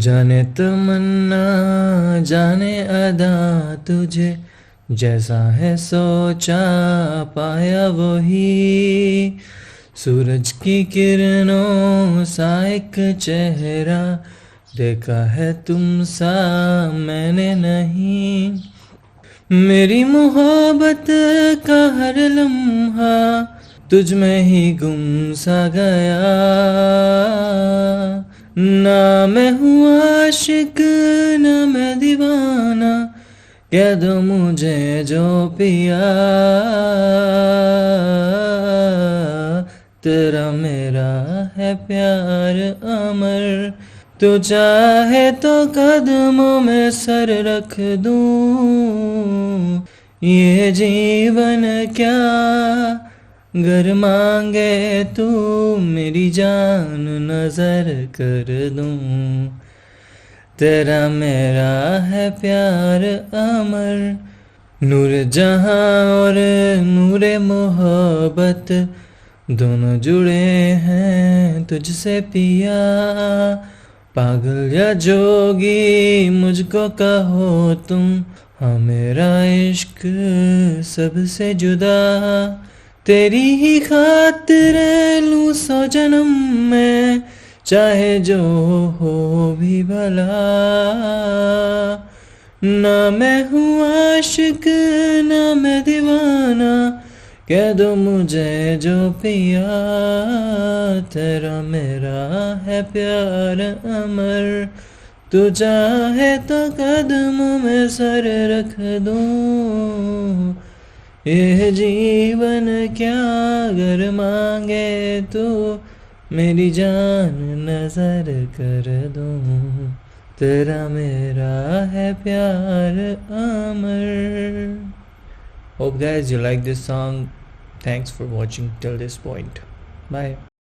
जाने तमन्ना जाने अदा तुझे जैसा है सोचा पाया वही सूरज की किरणों सा एक चेहरा देखा है तुम सा मैंने नहीं मेरी मोहब्बत का हर लम्हा तुझ में ही गुम सा गया ना मैं हूँ आशिक ना मैं दीवाना कह दो मुझे जो पिया तेरा मेरा है प्यार अमर तू चाहे तो कदमों में सर रख दूं ये जीवन क्या घर मांगे तू मेरी जान नजर कर दूं तेरा मेरा है प्यार अमर नूर जहां और नूर मोहब्बत दोनों जुड़े हैं तुझसे पिया पागल या जोगी मुझको कहो तुम हाँ मेरा इश्क सबसे जुदा तेरी ही खातिर लूं 100 जन्म में चाहे जो हो भी भला ना मैं हूँ आशिक ना मैं दीवाना कह दो मुझे जो पिया तेरा मेरा है प्यार अमर तू चाहे तो कदमों में सर रख दूं ये जीवन क्या अगर मांगे तू मेरी जान नजर कर दूं तेरा मेरा है प्यार अमर Hope guys you like this song. Thanks for watching till this point. Bye.